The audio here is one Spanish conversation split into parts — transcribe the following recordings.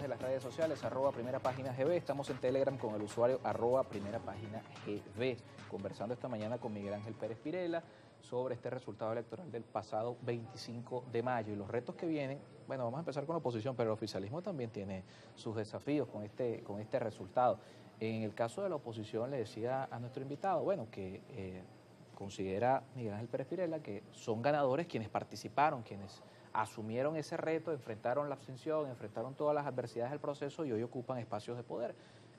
de las redes sociales, @Primera Página GB. Estamos en Telegram con el usuario @Primera Página GB, conversando esta mañana con Miguel Ángel Pérez Pirela sobre este resultado electoral del pasado 25 de mayo y los retos que vienen. Bueno, vamos a empezar con la oposición, pero el oficialismo también tiene sus desafíos con este resultado. En el caso de la oposición, le decía a nuestro invitado, bueno, que considera Miguel Ángel Pérez Pirela que son ganadores quienes participaron, quienes asumieron ese reto, enfrentaron la abstención, enfrentaron todas las adversidades del proceso y hoy ocupan espacios de poder.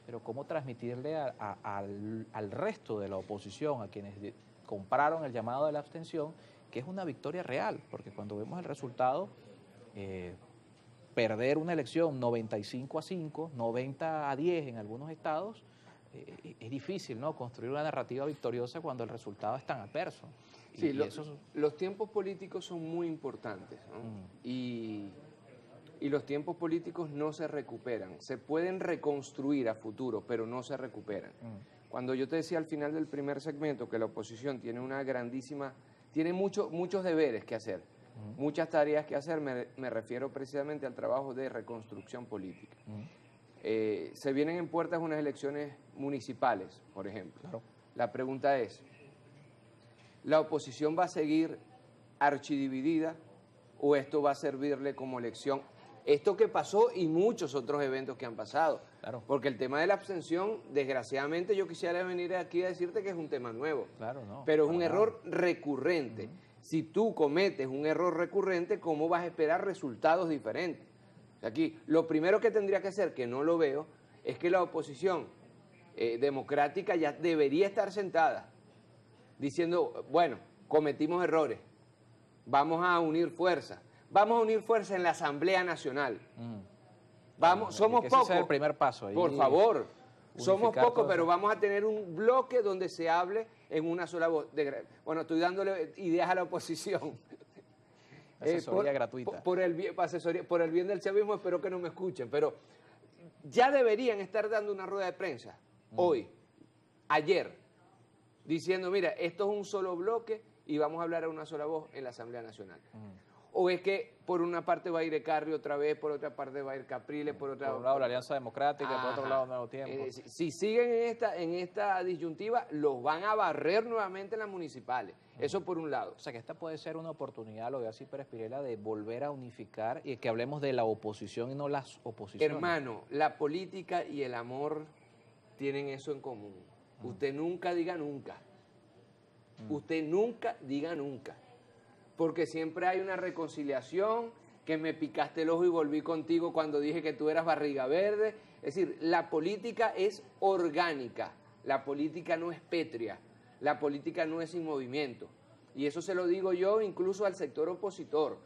Pero ¿cómo transmitirle al resto de la oposición, a quienes compraron el llamado de la abstención, que es una victoria real? Porque cuando vemos el resultado, perder una elección 95-5, 90-10 en algunos estados, es difícil, ¿no?, construir una narrativa victoriosa cuando el resultado es tan adverso. Sí, los tiempos políticos son muy importantes, ¿no? Y los tiempos políticos no se recuperan. Se pueden reconstruir a futuro, pero no se recuperan. Cuando yo te decía al final del primer segmento que la oposición tiene una grandísima, tiene muchos deberes que hacer, muchas tareas que hacer, me refiero precisamente al trabajo de reconstrucción política. Se vienen en puertas unas elecciones municipales, por ejemplo. Claro. La pregunta es, ¿la oposición va a seguir archidividida o esto va a servirle como lección? Esto que pasó y muchos otros eventos que han pasado. Claro. Porque el tema de la abstención, desgraciadamente, yo quisiera venir aquí a decirte que es un tema nuevo. Claro, no. Pero es un error recurrente. Si tú cometes un error recurrente, ¿cómo vas a esperar resultados diferentes? Aquí, lo primero que tendría que hacer, que no lo veo, es que la oposición democrática ya debería estar sentada, diciendo, bueno, cometimos errores, vamos a unir fuerzas en la Asamblea Nacional. Somos ese pocos. es el primer paso. Ahí, por favor, somos pocos, todo pero eso. vamos a tener un bloque donde se hable en una sola voz. Bueno, estoy dándole ideas a la oposición. Asesoría gratuita. Por el bien del chavismo, espero que no me escuchen, pero ya deberían estar dando una rueda de prensa hoy, ayer, diciendo, mira, esto es un solo bloque y vamos a hablar a una sola voz en la Asamblea Nacional. O es que por una parte va a ir Ecarri otra vez, por otra parte va a ir Capriles, por un lado la Alianza Democrática, por otro lado Nuevo Tiempo. Si siguen en esta disyuntiva, los van a barrer nuevamente en las municipales. Eso por un lado. O sea que esta puede ser una oportunidad, lo de así Pérez Pirela, de volver a unificar y que hablemos de la oposición y no las oposiciones. Hermano, la política y el amor tienen eso en común. Usted nunca diga nunca. Usted nunca diga nunca. Porque siempre hay una reconciliación, que me picaste el ojo y volví contigo cuando dije que tú eras barriga verde. Es decir, la política es orgánica, la política no es pétrea, la política no es sin movimiento. Y eso se lo digo yo incluso al sector opositor.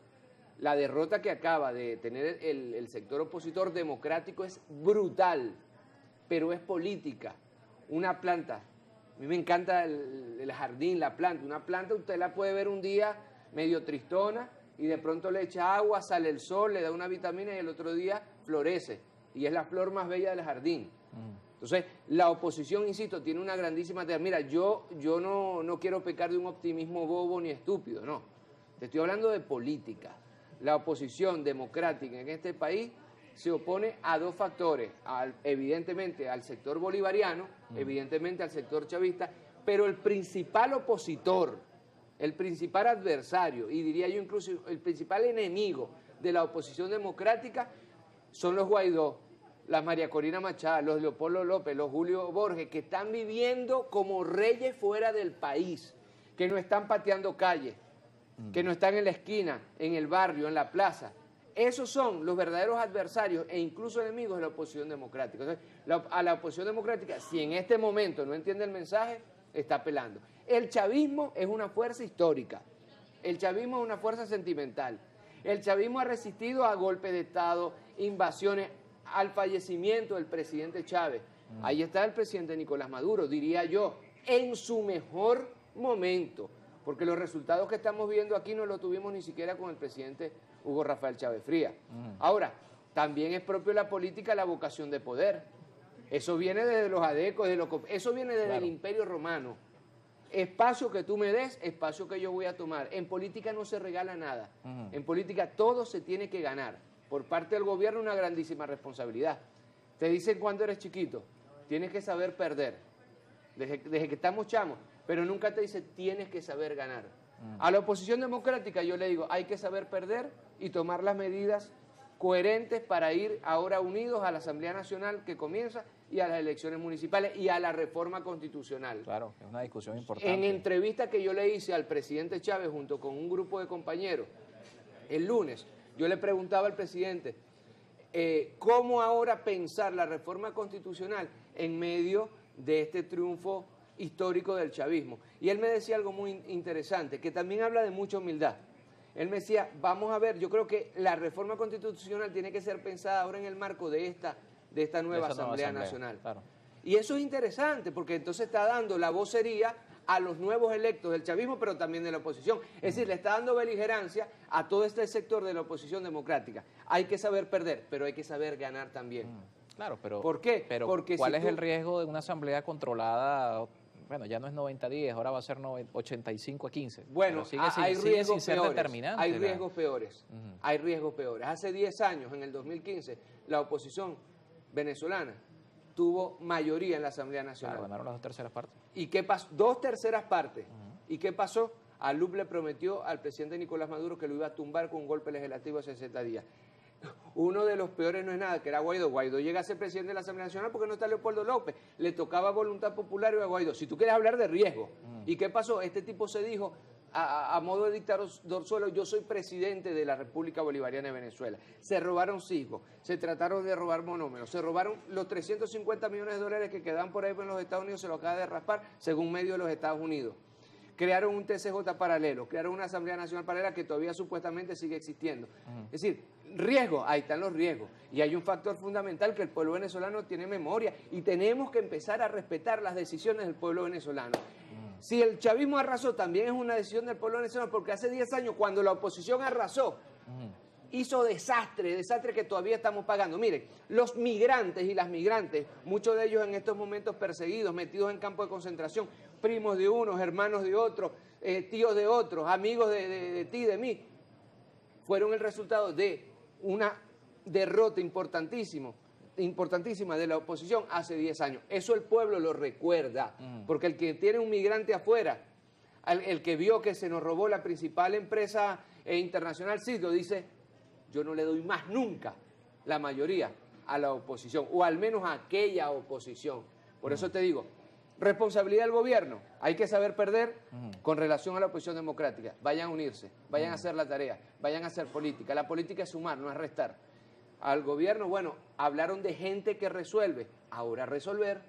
La derrota que acaba de tener el sector opositor democrático es brutal, pero es política. Una planta, a mí me encanta el jardín, la planta. Una planta usted la puede ver un día medio tristona y de pronto le echa agua, sale el sol, le da una vitamina y el otro día florece y es la flor más bella del jardín. Entonces, la oposición, insisto, tiene una grandísima tarea. Mira, yo no quiero pecar de un optimismo bobo ni estúpido, no. Te estoy hablando de política. La oposición democrática en este país se opone a dos factores, evidentemente al sector bolivariano, evidentemente al sector chavista, pero el principal opositor, el principal adversario, y diría yo incluso el principal enemigo de la oposición democrática son los Guaidó, las María Corina Machado, los Leopoldo López, los Julio Borges, que están viviendo como reyes fuera del país, que no están pateando calles, que no están en la esquina, en el barrio, en la plaza. Esos son los verdaderos adversarios e incluso enemigos de la oposición democrática. Entonces, a la oposición democrática, si en este momento no entiende el mensaje, está apelando. El chavismo es una fuerza histórica, el chavismo es una fuerza sentimental, el chavismo ha resistido a golpes de Estado, invasiones, al fallecimiento del presidente Chávez. Ahí está el presidente Nicolás Maduro, diría yo, en su mejor momento, porque los resultados que estamos viendo aquí no lo tuvimos ni siquiera con el presidente Hugo Rafael Chávez Frías. Ahora, también es propio de la política la vocación de poder. Eso viene desde los adecos, eso viene desde el Imperio Romano. Espacio que tú me des, espacio que yo voy a tomar. En política no se regala nada. En política todo se tiene que ganar. por parte del gobierno una grandísima responsabilidad. Te dicen cuando eres chiquito, tienes que saber perder, desde que estamos chamos, pero nunca te dicen tienes que saber ganar. A la oposición democrática yo le digo, hay que saber perder y tomar las medidas coherentes para ir ahora unidos a la Asamblea Nacional que comienza y a las elecciones municipales y a la reforma constitucional. Claro, es una discusión importante. En entrevista que yo le hice al presidente Chávez junto con un grupo de compañeros el lunes, yo le preguntaba al presidente cómo ahora pensar la reforma constitucional en medio de este triunfo histórico del chavismo. Y él me decía algo muy interesante, que también habla de mucha humildad. Él me decía, vamos a ver, yo creo que la reforma constitucional tiene que ser pensada ahora en el marco de esta nueva Asamblea Nacional. Claro. Y eso es interesante, porque entonces está dando la vocería a los nuevos electos del chavismo, pero también de la oposición. Es decir, le está dando beligerancia a todo este sector de la oposición democrática. Hay que saber perder, pero hay que saber ganar también. Claro, pero, ¿por qué? Pero porque ¿cuál es el riesgo de una asamblea controlada? Bueno, ya no es 90-10, ahora va a ser 85-15. Bueno, hay riesgos peores. Hay riesgos peores. Hay riesgos peores. Hace 10 años, en el 2015, la oposición venezolana tuvo mayoría en la Asamblea Nacional. Claro, ganaron las 2/3 partes. ¿Y qué pasó? 2/3 partes. ¿Y qué pasó? Alup le prometió al presidente Nicolás Maduro que lo iba a tumbar con un golpe legislativo hace 60 días. Uno de los peores no es nada, que era Guaidó. Guaidó llega a ser presidente de la Asamblea Nacional porque no está Leopoldo López. Le tocaba voluntad popular y a Guaidó. Si tú quieres hablar de riesgo. ¿Y qué pasó? Este tipo se dijo, a modo de dictador suelo, yo soy presidente de la República Bolivariana de Venezuela. Se robaron cisgos, se trataron de robar monómeros, se robaron los 350 millones de dólares que quedaban por ahí en los Estados Unidos, se los acaba de raspar, según medio de los Estados Unidos. Crearon un TCJ paralelo, crearon una Asamblea Nacional paralela que todavía supuestamente sigue existiendo. Es decir, riesgos, ahí están los riesgos. Y hay un factor fundamental, que el pueblo venezolano tiene memoria y tenemos que empezar a respetar las decisiones del pueblo venezolano. Si el chavismo arrasó, también es una decisión del pueblo venezolano, porque hace 10 años, cuando la oposición arrasó, hizo desastre que todavía estamos pagando. Miren, los migrantes y las migrantes, muchos de ellos en estos momentos perseguidos, metidos en campos de concentración, primos de unos, hermanos de otros, tíos de otros, amigos de ti, de mí, fueron el resultado de una derrota importantísima de la oposición hace 10 años. Eso el pueblo lo recuerda, porque el que tiene un migrante afuera, el que vio que se nos robó la principal empresa internacional, Citgo, dice, yo no le doy más nunca la mayoría a la oposición, o al menos a aquella oposición. Por eso te digo, responsabilidad del gobierno, hay que saber perder con relación a la oposición democrática. Vayan a unirse, vayan a hacer la tarea, vayan a hacer política. La política es sumar, no es restar. Al gobierno, bueno, hablaron de gente que resuelve, ahora resolver.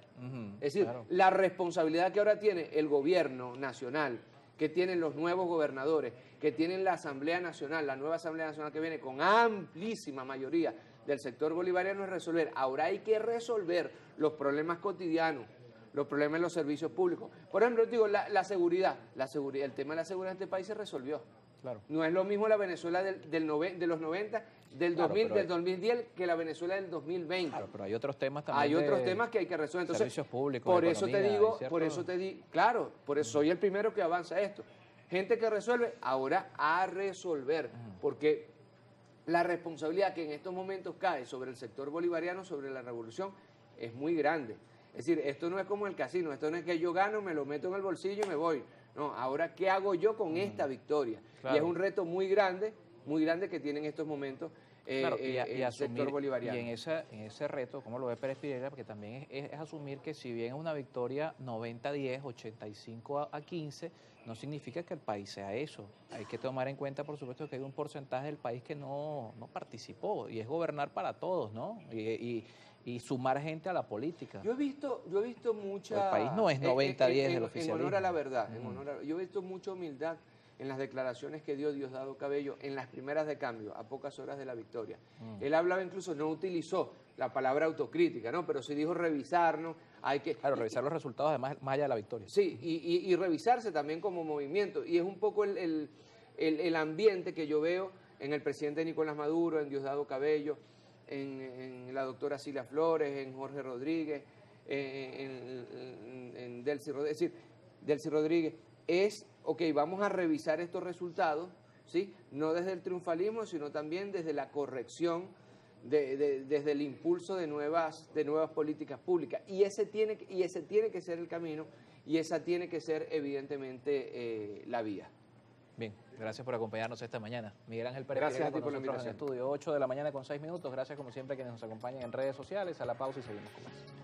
Es decir, claro, la responsabilidad que ahora tiene el gobierno nacional, que tienen los nuevos gobernadores, que tienen la Asamblea Nacional, la nueva Asamblea Nacional que viene con amplísima mayoría del sector bolivariano, es resolver. Ahora hay que resolver los problemas cotidianos, los problemas en los servicios públicos. Por ejemplo, digo, la seguridad, el tema de la seguridad en este país se resolvió. Claro. No es lo mismo la Venezuela de los 90, del 2000, del 2010, que la Venezuela del 2020. Claro, pero hay otros temas también. Hay otros temas que hay que resolver. Entonces, servicios públicos, por eso te digo, claro, por eso soy el primero que avanza esto. Gente que resuelve, ahora a resolver, porque la responsabilidad que en estos momentos cae sobre el sector bolivariano, sobre la revolución, es muy grande. Es decir, esto no es como el casino, esto no es que yo gano, me lo meto en el bolsillo y me voy. No, ahora, ¿qué hago yo con esta victoria? Claro. Y es un reto muy grande que tiene en estos momentos claro, el sector bolivariano. Y en ese reto, ¿cómo lo ve Pérez Pirela? Porque también es asumir que si bien es una victoria 90-10, 85-15, no significa que el país sea eso. Hay que tomar en cuenta, por supuesto, que hay un porcentaje del país que no participó, y es gobernar para todos, ¿no? Y sumar gente a la política. Yo he visto mucha... El país no es 90-10 del oficialismo. En honor a la verdad, yo he visto mucha humildad en las declaraciones que dio Diosdado Cabello en las primeras de cambio, a pocas horas de la victoria. Él hablaba incluso, no utilizó la palabra autocrítica, ¿no? Pero sí dijo revisarnos, hay que... Claro, revisar los resultados además más allá de la victoria. Sí, y revisarse también como movimiento. Y es un poco el ambiente que yo veo en el presidente Nicolás Maduro, en Diosdado Cabello, en la doctora Cilia Flores, en Jorge Rodríguez, en Delcy Rodríguez. Es decir, Delcy Rodríguez, ok, vamos a revisar estos resultados, ¿sí? No desde el triunfalismo, sino también desde la corrección, desde el impulso de nuevas políticas públicas. Y ese tiene que ser el camino, y esa tiene que ser evidentemente la vía. Bien, gracias por acompañarnos esta mañana. Miguel Ángel Pérez Gracias Pirela a ti con por la nosotros en el invitación. estudio, 8 de la mañana con 6 minutos. Gracias como siempre a quienes nos acompañan en redes sociales. A la pausa y seguimos con más.